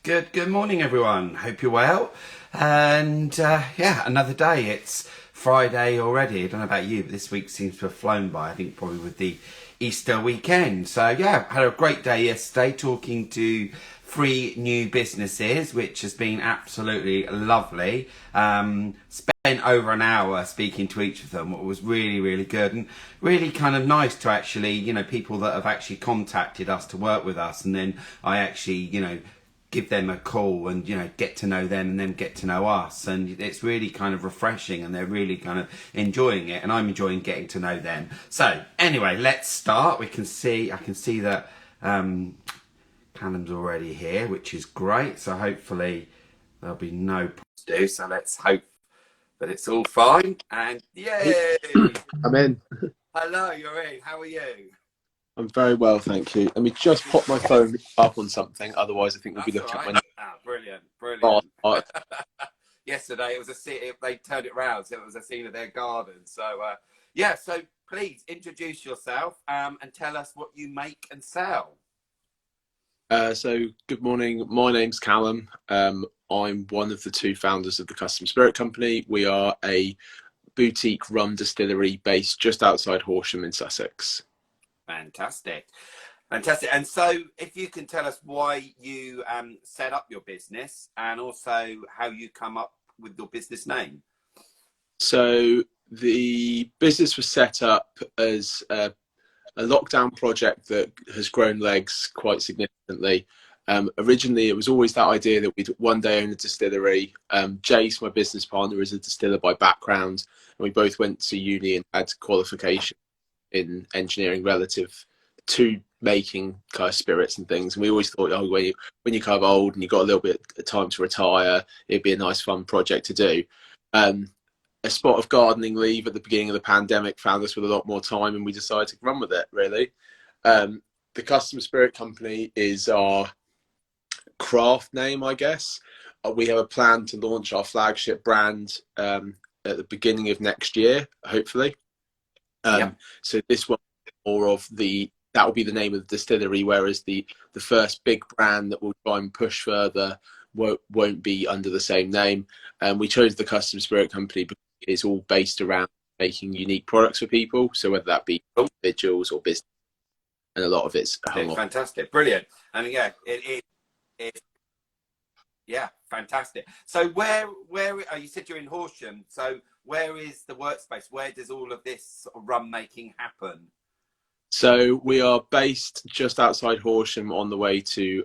Good morning, everyone. Hope you're well. And yeah, another day. It's Friday already. I don't know about you, but this week seems to have flown by. I think probably with the Easter weekend. So yeah, had a great day yesterday talking to three new businesses, which has been absolutely lovely. Spent over an hour speaking to each of them. It was really good and really kind of nice to actually, people that have actually contacted us to work with us, and then I actually, give them a call and get to know them and then get to know us, and it's really kind of refreshing and they're really kind of enjoying it and I'm enjoying getting to know them. So anyway, let's start. I can see that Callum's already here, which is great, so hopefully there'll be no problems to do, so let's hope that it's all fine. And yay, I'm in. hello, you're in. How are you? I'm very well, thank you. Let me just pop my phone up on something, otherwise I think we'll be That's looking all at right. my Brilliant. oh, Yesterday it was a scene, they turned it round, so it was a scene of their garden. So yeah, so please introduce yourself and tell us what you make and sell. So good morning. My name's Callum. I'm one of the two founders of the Custom Spirit Company. We are a boutique rum distillery based just outside Horsham in Sussex. Fantastic. And so if you can tell us why you set up your business and also how you come up with your business name. So the business was set up as a lockdown project that has grown legs quite significantly. Originally, it was always that idea that we'd one day own a distillery. Jase, my business partner, is a distiller by background, and we both went to uni and had qualification in engineering relative to making kind of spirits and things. And we always thought, oh, when you're kind of old and you've got a little bit of time to retire, it'd be a nice, fun project to do. A spot of gardening leave at the beginning of the pandemic found us with a lot more time, and we decided to run with it, really. The Custom Spirit Company is our craft name, I guess. We have a plan to launch our flagship brand at the beginning of next year, hopefully. Yep. So this one more of that will be the name of the distillery, whereas the first big brand that we'll try and push further won't be under the same name. We chose the Custom Spirit Company because it's all based around making unique products for people. So whether that be individuals or business, and a lot of it's hung on. Fantastic, brilliant, and yeah, it yeah, fantastic. So where you said you're in Horsham? So where is the workspace? Where does all of this sort of rum making happen? So we are based just outside Horsham on the way to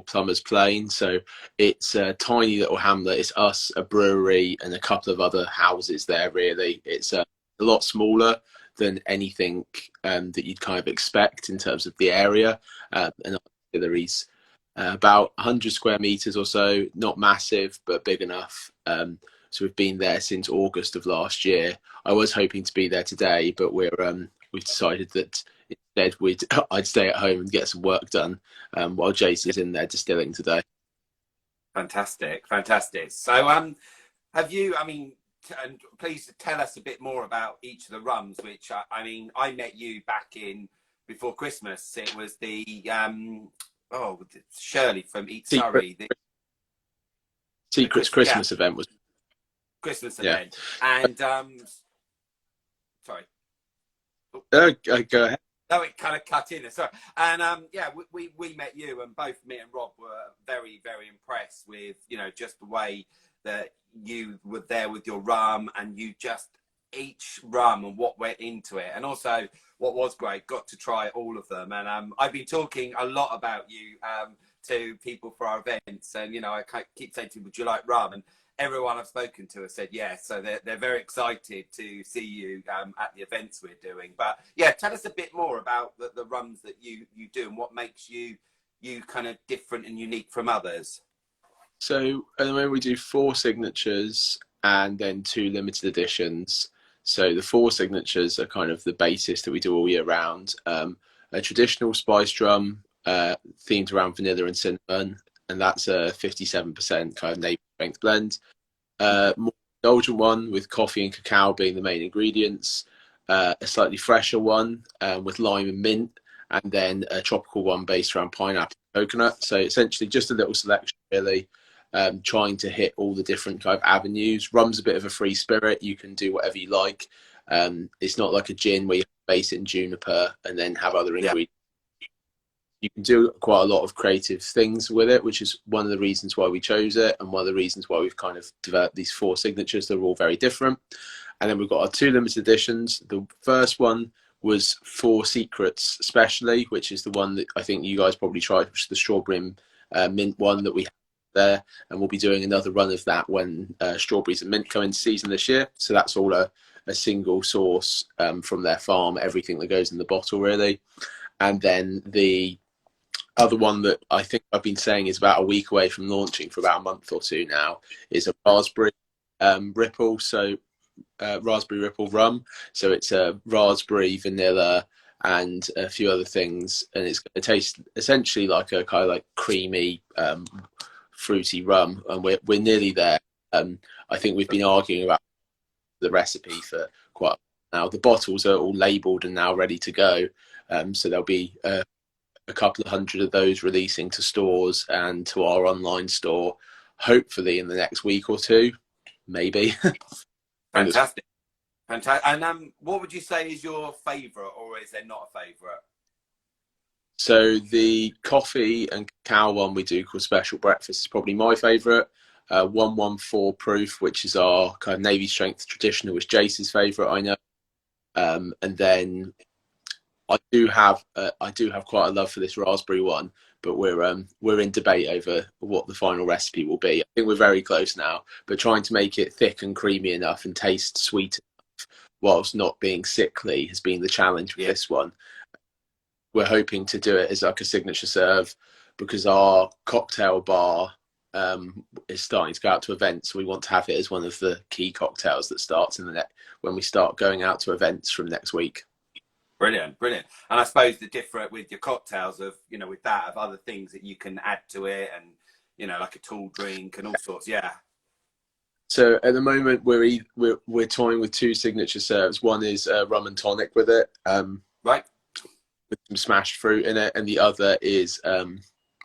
Plumbers Plain. So it's a tiny little hamlet. It's us, a brewery, and a couple of other houses there, really. It's a lot smaller than anything that you'd kind of expect in terms of the area. And our distilleries about 100 square meters or so, not massive, but big enough. So we've been there since August of last year. I was hoping to be there today, but we've decided that instead I'd stay at home and get some work done while Jase is in there distilling today. Fantastic. So have you, and please tell us a bit more about each of the rums, which I met you back in before Christmas. It was the Shirley from Eat Surrey. The Secrets Christmas event was Christmas event. And sorry. Go ahead. No, it kind of cut in. Sorry. And yeah, we met you, and both me and Rob were very impressed with just the way that you were there with your rum, and you just each rum and what went into it, and also what was great, got to try all of them. And I've been talking a lot about you to people for our events, and I keep saying to them, would you like rum? And everyone I've spoken to has said yes, so they're very excited to see you at the events we're doing. But yeah, tell us a bit more about the rums that you do and what makes you kind of different and unique from others. So at the moment we do 4 signatures and then 2 limited editions. So the 4 signatures are kind of the basis that we do all year round. A traditional spiced rum themed around vanilla and cinnamon, and that's a 57% kind of native strength blend. More indulgent one with coffee and cacao being the main ingredients. A slightly fresher one with lime and mint, and then a tropical one based around pineapple and coconut. So essentially just a little selection really, trying to hit all the different kind of avenues. Rum's a bit of a free spirit. You can do whatever you like. It's not like a gin where you base it in juniper and then have other ingredients. You can do quite a lot of creative things with it, which is one of the reasons why we chose it, and one of the reasons why we've kind of developed these 4 signatures. They're all very different. And then we've got our 2 limited editions. The first one was 4 Secrets Specially, which is the one that I think you guys probably tried, which is the strawberry and mint one that we have there. And we'll be doing another run of that when strawberries and mint come into season this year. So that's all a single source from their farm, everything that goes in the bottle really. And then the other one that I think I've been saying is about a week away from launching for about a month or 2 now is a raspberry ripple. So raspberry ripple rum. So it's a raspberry, vanilla, and a few other things, and it's going to taste essentially like a kind of like creamy, fruity rum. And we're nearly there. I think we've been arguing about the recipe for quite a while now. The bottles are all labelled and now ready to go. So there'll be a couple of hundred of those releasing to stores and to our online store, hopefully in the next week or 2, maybe. Fantastic. And what would you say is your favourite, or is there not a favourite? So the coffee and cacao one we do called Special Breakfast is probably my favourite. 114 proof, which is our kind of Navy strength traditional, was Jase's favourite, I know. And then I do have quite a love for this raspberry one, but we're in debate over what the final recipe will be. I think we're very close now, but trying to make it thick and creamy enough and taste sweet enough whilst not being sickly has been the challenge with this one. We're hoping to do it as like a signature serve because our cocktail bar is starting to go out to events. So we want to have it as one of the key cocktails that starts in when we start going out to events from next week. Brilliant. And I suppose the different with your cocktails of, with that of other things that you can add to it, and like a tall drink and all sorts. Yeah. So at the moment we're toying with 2 signature serves. One is rum and tonic with it, right, with some smashed fruit in it, and the other is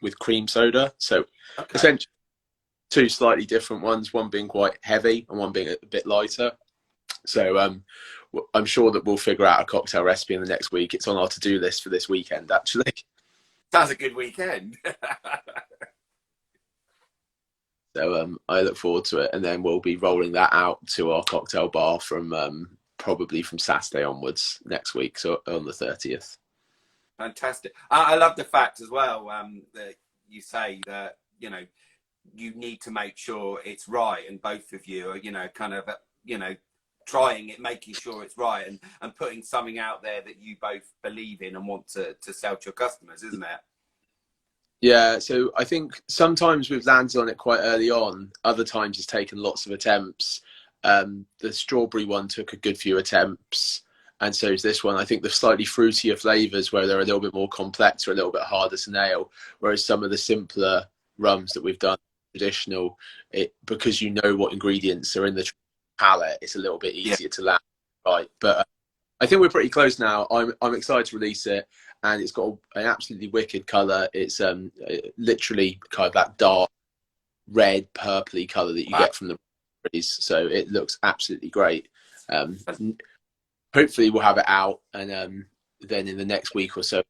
with cream soda. So essentially 2 slightly different ones. One being quite heavy and one being a bit lighter. So I'm sure that we'll figure out a cocktail recipe in the next week. It's on our to-do list for this weekend, actually. Sounds a good weekend. So I look forward to it, and then we'll be rolling that out to our cocktail bar from probably from Saturday onwards next week, so on the 30th. Fantastic. I love the fact as well that you say that you need to make sure it's right, and both of you are trying it, making sure it's right, and putting something out there that you both believe in and want to sell to your customers, isn't it? Yeah, so I think sometimes we've landed on it quite early on. Other times it's taken lots of attempts. The strawberry one took a good few attempts, and so is this one. I think the slightly fruitier flavours, where they're a little bit more complex or a little bit harder to nail, whereas some of the simpler rums that we've done traditional, because you know what ingredients are in the palette, it's a little bit easier to land right. But I think we're pretty close now. I'm excited to release it, and it's got an absolutely wicked colour. It's literally kind of that dark red purpley colour that you get from the berries, so it looks absolutely great. Hopefully we'll have it out, and then in the next week or so,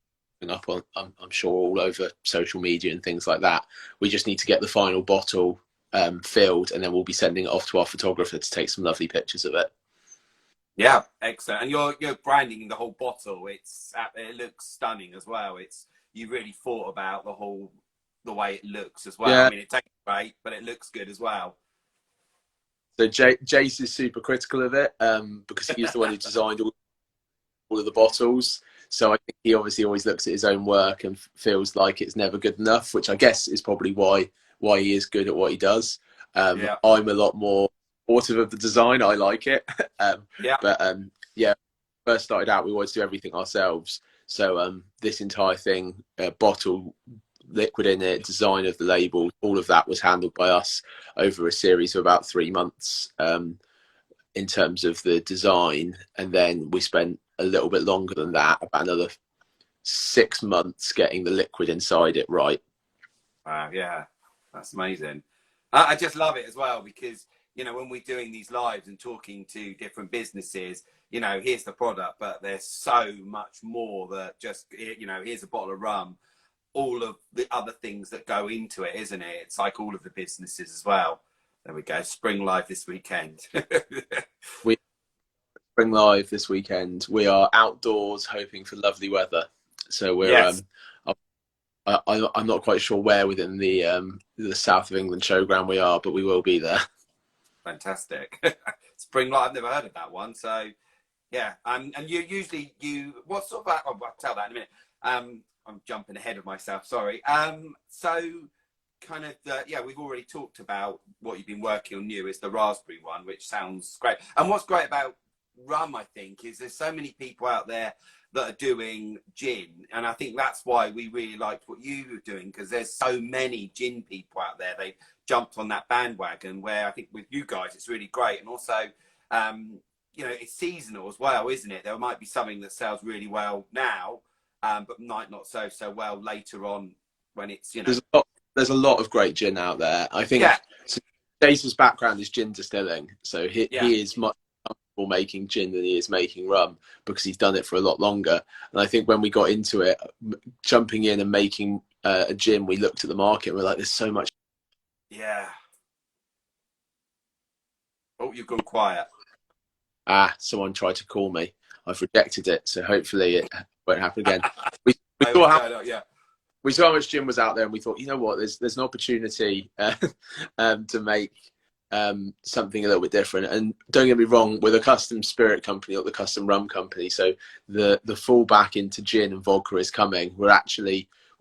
up on I'm sure all over social media and things like that. We just need to get the final bottle filled, and then we'll be sending it off to our photographer to take some lovely pictures of it. Yeah, excellent. And you're branding the whole bottle. It looks stunning as well. You really thought about the way it looks as well. Yeah. I mean, it tastes great, but it looks good as well. So Jase is super critical of it because he's the one who designed all of the bottles. So I think he obviously always looks at his own work and feels like it's never good enough, which I guess is probably why he is good at what he does. I'm a lot more supportive of the design. I like it. But first started out, we always do everything ourselves. So this entire thing, bottle, liquid in it, design of the label, all of that was handled by us over a series of about 3 months in terms of the design. And then we spent a little bit longer than that, about another 6 months getting the liquid inside it right. Wow, yeah, that's amazing. I just love it as well because, you know, when we're doing these lives and talking to different businesses, you know, here's the product, but there's so much more that just, you know, here's a bottle of rum, all of the other things that go into it, isn't it? It's like all of the businesses as well. There we go. Spring Live this weekend. We Spring Live this weekend. We are outdoors hoping for lovely weather. So we're Yes. I'm not quite sure where within the south of England showground we are, but we will be there. Fantastic. Spring Live. I've never heard of that one. So yeah. And you usually what sort of, oh, I'll tell that in a minute. I'm jumping ahead of myself. Sorry. So kind of yeah, we've already talked about what you've been working on new is the raspberry one, which sounds great. And what's great about rum, I think, is there's so many people out there that are doing gin, and I think that's why we really liked what you were doing, because there's so many gin people out there. They jumped on that bandwagon, where I think with you guys it's really great. And also you know, it's seasonal as well, isn't it? There might be something that sells really well now, but might not so well later on when it's, you know. There's a lot of great gin out there. I think Yeah. Jase's background is gin distilling, so he is much more comfortable making gin than he is making rum because he's done it for a lot longer. And I think when we got into it, jumping in and making a gin, we looked at the market and we're like, there's so much. Yeah. Oh, you've gone quiet. Someone tried to call me. I've rejected it, so hopefully it won't happen again. We saw how much gin was out there, and we thought, you know what, there's an opportunity to make something a little bit different. And don't get me wrong, we're the custom spirit company, not the custom rum company. So the fallback into gin and vodka is coming. We're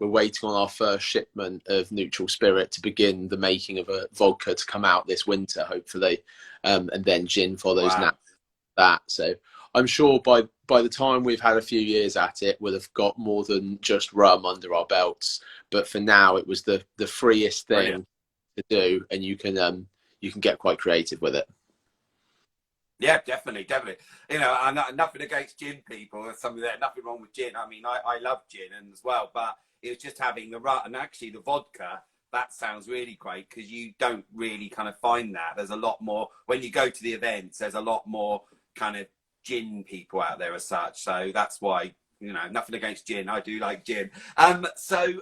waiting on our first shipment of neutral spirit to begin the making of a vodka to come out this winter, hopefully, and then gin follows now. That. So I'm sure by the time we've had a few years at it, we'll have got more than just rum under our belts. But for now, it was the freest thing to do, and you can get quite creative with it. Yeah, definitely. You know, I'm nothing against gin people. There's something there, nothing wrong with gin. I mean, I love gin and as well, but it was just having the rum and actually the vodka. That sounds really great because you don't really kind of find that. There's a lot more when you go to the events. There's a lot more kind of gin people out there as such. So that's why, you know, nothing against gin. I do like gin. So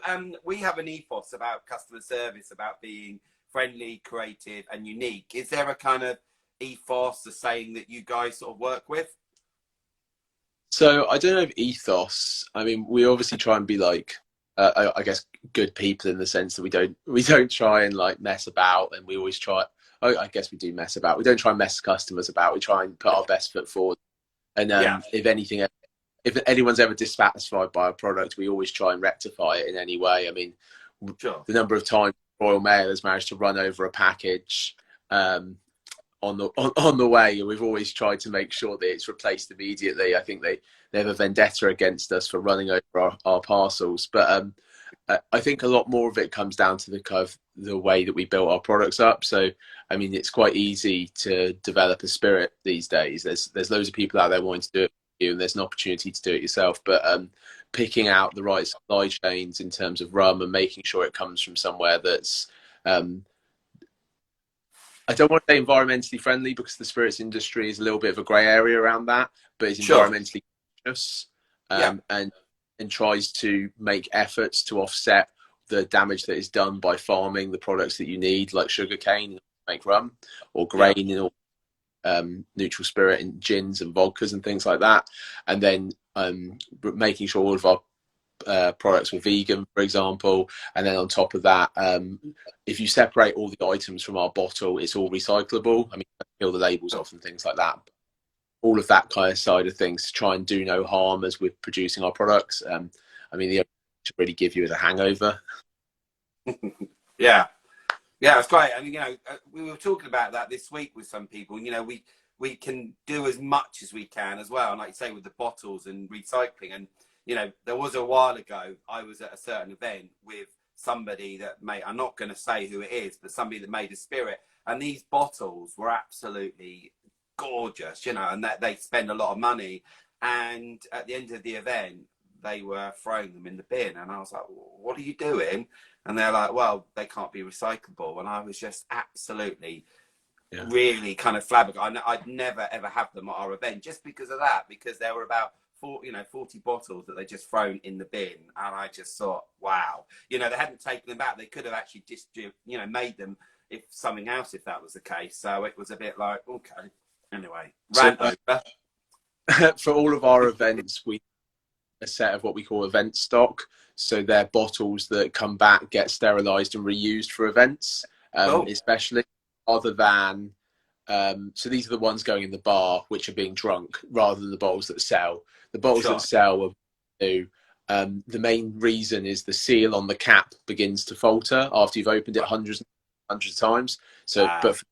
we have an ethos about customer service, about being friendly, creative, and unique. Is there a kind of ethos, the saying that you guys sort of work with? So I don't know if ethos. I mean, we obviously try and be like, I guess, good people in the sense that we don't try and like mess about, and we always try. I guess we do mess about. We don't try and mess customers about. We try and put our best foot forward. And if anything, if anyone's ever dissatisfied by a product, we always try and rectify it in any way. I mean, the number of times Royal Mail has managed to run over a package on the way, and we've always tried to make sure that it's replaced immediately. I think they have a vendetta against us for running over our parcels. But I think a lot more of it comes down to the way that we built our products up. So, I mean, it's quite easy to develop a spirit these days. There's loads of people out there wanting to do it for you, and there's an opportunity to do it yourself. But picking out the right supply chains in terms of rum and making sure it comes from somewhere that's I don't want to say environmentally friendly because the spirits industry is a little bit of a grey area around that, but it's environmentally conscious and tries to make efforts to offset the damage that is done by farming the products that you need, like sugarcane to make rum, or grain in neutral spirit in gins and vodkas and things like that. And then making sure all of our products were vegan, for example. And then on top of that, if you separate all the items from our bottle, it's all recyclable. I mean, peel the labels off and things like that. All of that kind of side of things to try and do no harm as we're producing our products. I mean, the to really give you as a hangover. Yeah, it's great. I mean, you know, we were talking about that this week with some people. You know, we can do as much as we can as well. And like you say, with the bottles and recycling. And, you know, there was a while ago, I was at a certain event with somebody that I'm not going to say who it is, but somebody that made a spirit. And these bottles were absolutely gorgeous, you know, and that they spend a lot of money. And at the end of the event, they were throwing them in the bin, and I was like, "What are you doing?" And they're like, "Well, they can't be recyclable." And I was just absolutely, really kind of flabbergasted. I'd never ever have them at our event just because of that, because there were about 40 bottles that they just thrown in the bin, and I just thought, wow, they hadn't taken them back. They could have actually just, made them if something else, if that was the case. So it was a bit like, okay, anyway, rant over. For all of our events, we a set of what we call event stock. So they're bottles that come back, get sterilised and reused for events, especially other than. So these are the ones going in the bar, which are being drunk, rather than the bottles that sell. The bottles that sell are new. The main reason is the seal on the cap begins to falter after you've opened it hundreds of times. So, but for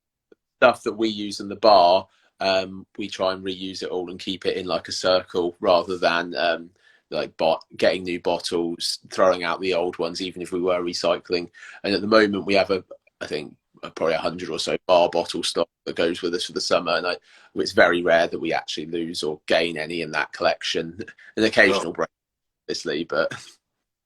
stuff that we use in the bar, we try and reuse it all and keep it in like a circle, rather than getting new bottles, throwing out the old ones, even if we were recycling. And at the moment, we have I think probably 100 or so bar bottle stock that goes with us for the summer, and it's very rare that we actually lose or gain any in that collection. An occasional break, obviously, but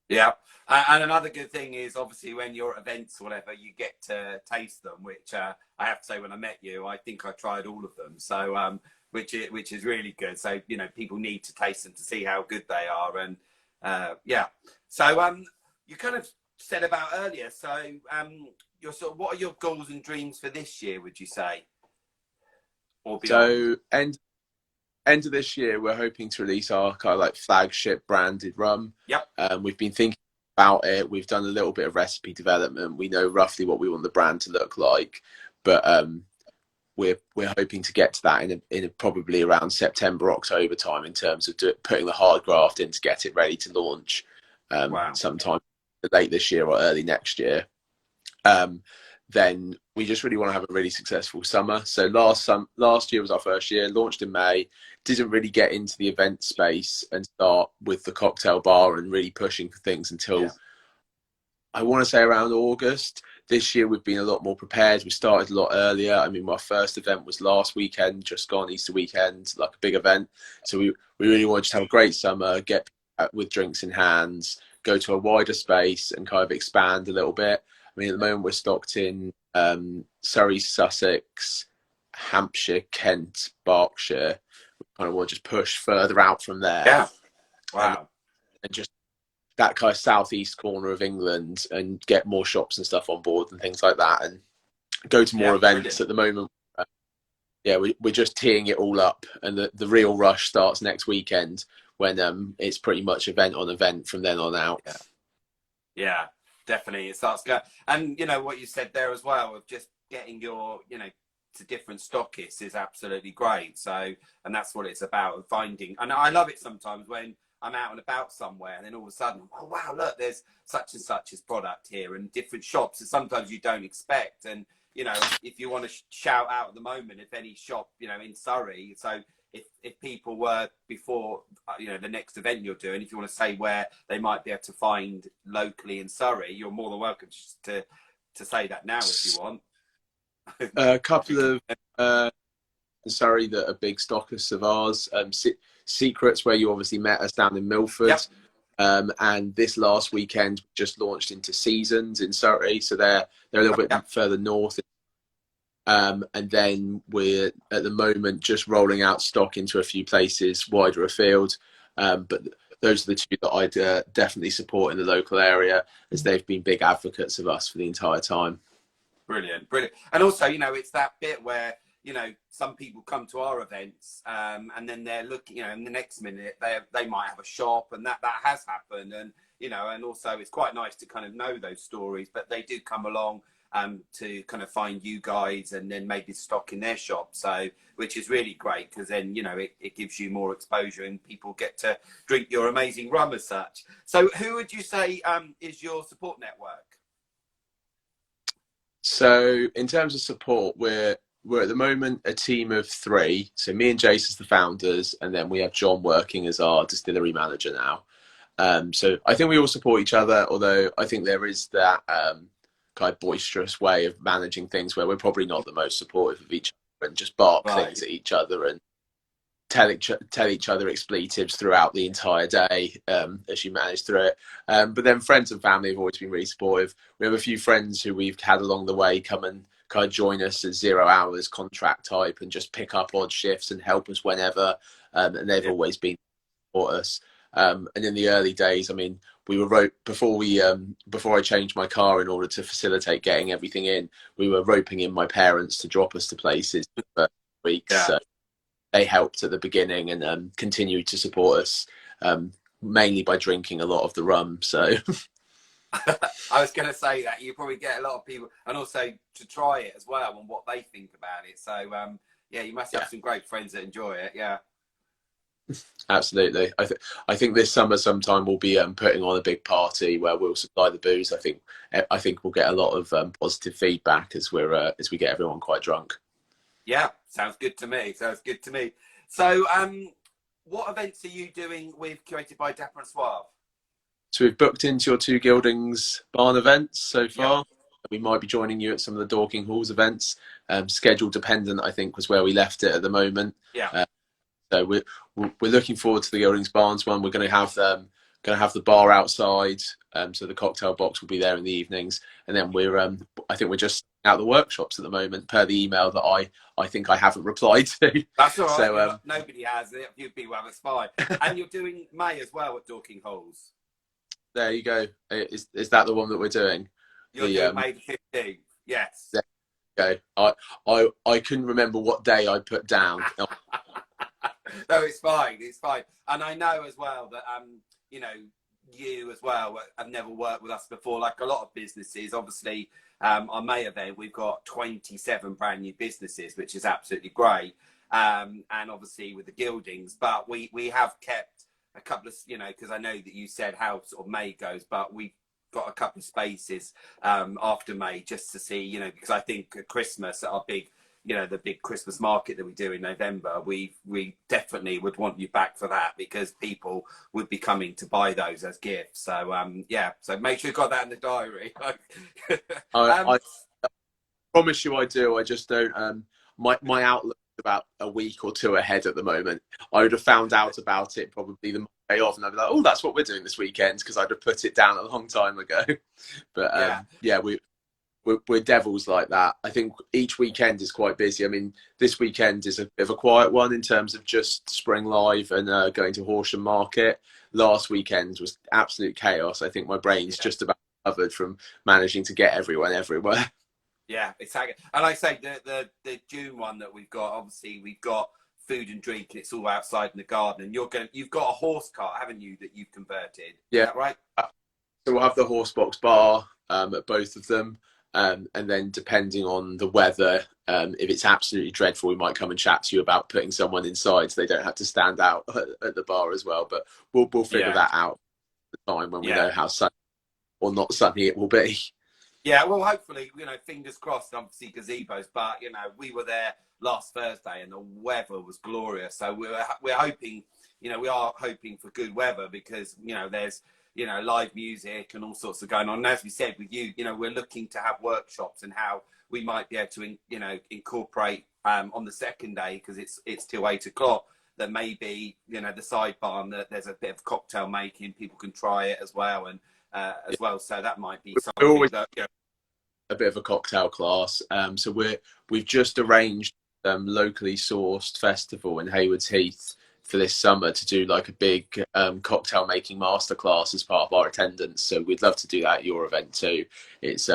yeah. And another good thing is, obviously, when you're at events or whatever, you get to taste them, which I have to say, when I met you, I think I tried all of them. So which is really good. So people need to taste them to see how good they are. And yeah. So you kind of said about earlier. So what are your goals and dreams for this year, would you say? Or beyond? So end of this year, we're hoping to release our kind of like flagship branded rum. Yep. We've been thinking about it. We've done a little bit of recipe development. We know roughly what we want the brand to look like, but we're hoping to get to that in probably around September, October time, in terms of putting the hard graft in to get it ready to launch sometime late this year or early next year. Then we just really want to have a really successful summer. So last year was our first year, launched in May, didn't really get into the event space and start with the cocktail bar and really pushing for things until I want to say around August. This year we've been a lot more prepared. We started a lot earlier. I mean, my first event was last weekend, just gone Easter weekend, like a big event. So we really wanted to have a great summer, get with drinks in hands, go to a wider space and kind of expand a little bit. I mean, at the moment we're stocked in Surrey, Sussex, Hampshire, Kent, Berkshire. We kind of want to just push further out from there. Yeah. Wow. And just that kind of southeast corner of England, and get more shops and stuff on board and things like that, and go to more events. Brilliant. At the moment, we're just teeing it all up, and the real rush starts next weekend, when it's pretty much event on event from then on out. Yeah, definitely. It starts going. And what you said there as well, of just getting your, to different stockists is absolutely great. So, and that's what it's about, finding. And I love it sometimes when I'm out and about somewhere, and then all of a sudden, oh wow, look, there's such and such as product here, and different shops that sometimes you don't expect. And if you want to shout out at the moment, if any shop, in Surrey, so if people were before, the next event you're doing, if you want to say where they might be able to find locally in Surrey, you're more than welcome to say that now if you want. A couple of Surrey that are big stockists of ours. Secrets, where you obviously met us down in Milford. Yep. And this last weekend just launched into Seasons in Surrey, so they're a little bit further north. And then we're at the moment just rolling out stock into a few places wider afield. But those are the two that I'd definitely support in the local area, as they've been big advocates of us for the entire time. Brilliant. And also, it's that bit where some people come to our events, and then they're looking, in the next minute they might have a shop, and that has happened. And, and also it's quite nice to kind of know those stories, but they do come along to kind of find you guys and then maybe stock in their shop. So, which is really great, because then, it gives you more exposure and people get to drink your amazing rum as such. So who would you say is your support network? So in terms of support, we're at the moment a team of 3. So me and Jase as the founders, and then we have John working as our distillery manager now. So I think we all support each other, although I think there is that kind of boisterous way of managing things where we're probably not the most supportive of each other and just bark things at each other. And tell each other expletives throughout the entire day as you manage through it. But then friends and family have always been really supportive. We have a few friends who we've had along the way come and kind of join us as 0 hours contract type and just pick up odd shifts and help us whenever. And they've always been support us. And in the early days, I mean, we were before I changed my car in order to facilitate getting everything in, we were roping in my parents to drop us to places for weeks. Yeah. So they helped at the beginning and continued to support us, mainly by drinking a lot of the rum. So I was going to say that you probably get a lot of people, and also to try it as well and what they think about it. So yeah, you must have some great friends that enjoy it. Yeah. Absolutely. I think this summer sometime we'll be putting on a big party where we'll supply the booze. I think we'll get a lot of positive feedback as we get everyone quite drunk. Yeah, sounds good to me. Sounds good to me. So, what events are you doing with Curated by Dapper Suave? So we've booked into your 2 Gildings barn events so far. Yep. We might be joining you at some of the Dorking Halls events. Schedule dependent, I think, was where we left it at the moment. Yeah. So we're looking forward to the Gildings Barns one. We're going to have the bar outside, so the cocktail box will be there in the evenings, and then I think we're just out the workshops at the moment per the email that I think I haven't replied to. That's all right. So nobody has it. You'd be well, it's fine. And you're doing May as well at Dorking Halls. There you go. Is that the one that we're doing? You're doing May the 15th. Yes. There you go. I couldn't remember what day I put down. No, it's fine. It's fine. And I know as well that, you know, you as well have never worked with us before, like a lot of businesses. Obviously, our May event, we've got 27 brand new businesses, which is absolutely great. And obviously with the Gildings, but we have kept a couple of, you know, because I know that you said how sort of May goes, but we've got a couple of spaces after May just to see, you know, because I think at Christmas, our big, you know, the big Christmas market that we do in November, we definitely would want you back for that because people would be coming to buy those as gifts. So yeah, so make sure you've got that in the diary. I promise you I do. I just don't. My outlook is about a week or 2 ahead at the moment. I would have found out about it probably the Monday off, and I'd be like, oh, that's what we're doing this weekend, because I'd have put it down a long time ago. But yeah, we're devils like that. I think each weekend is quite busy. I mean, this weekend is a bit of a quiet one in terms of just Spring Live and going to Horsham Market. Last weekend was absolute chaos. I think my brain's just about covered from managing to get everyone everywhere. Yeah, exactly. And like I say, the June one that we've got, obviously we've got food and drink, and it's all outside in the garden. And you've got a horse cart, haven't you, that you've converted? Yeah, is that right. So we'll have the horse box bar at both of them. And then depending on the weather, if it's absolutely dreadful, we might come and chat to you about putting someone inside so they don't have to stand out at the bar as well. But we'll figure that out at the time when we know how sunny or not sunny it will be. Yeah, well, hopefully, you know, fingers crossed, obviously gazebos, but, you know, we were there last Thursday and the weather was glorious. So we're hoping, you know, we are hoping for good weather because, you know, there's, you know, live music and all sorts of going on. And as we said with you, you know, we're looking to have workshops and how we might be able to, you know, incorporate on the second day, because it's till 8 o'clock, that maybe, you know, the sidebar and that there's a bit of cocktail making, people can try it as well. And as well, so that might be something that, you know, a bit of a cocktail class. So we've just arranged locally sourced festival in Haywards Heath for this summer to do like a big cocktail making masterclass as part of our attendance. So we'd love to do that at your event too. It's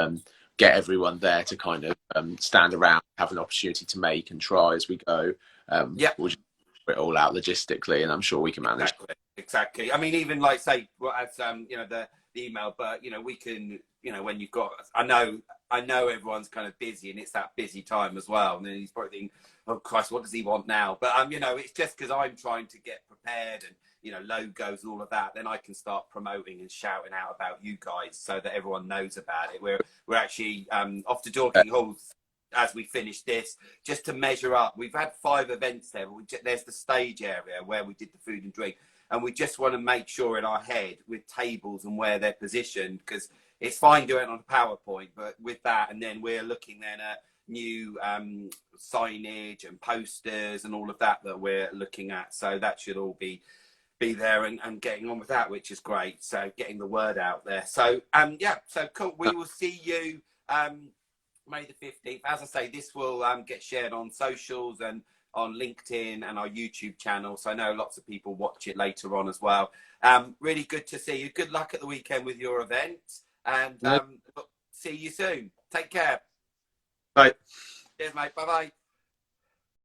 get everyone there to kind of stand around, have an opportunity to make and try as we go. We'll just figure it all out logistically, and I'm sure we can manage. Exactly. I mean, even like say, well, as you know, the email, but you know, we can, you know, when you've got, I know everyone's kind of busy and it's that busy time as well, and then he's probably thinking, oh Christ, what does he want now? But you know, it's just because I'm trying to get prepared and, you know, logos and all of that, then I can start promoting and shouting out about you guys so that everyone knows about it. We're actually off to Dorking Halls as we finish this, just to measure up. We've had 5 events there. There's the stage area where we did the food and drink, and we just want to make sure in our head with tables and where they're positioned, because it's fine doing it on a PowerPoint, but with that, and then we're looking then at, new signage and posters and all of that we're looking at. So that should all be there and getting on with that, which is great. So getting the word out there. So yeah, so cool. We will see you May the 15th. As I say, this will get shared on socials and on LinkedIn and our YouTube channel. So I know lots of people watch it later on as well. Really good to see you. Good luck at the weekend with your event, and see you soon. Take care. Bye. Cheers, mate. Bye-bye.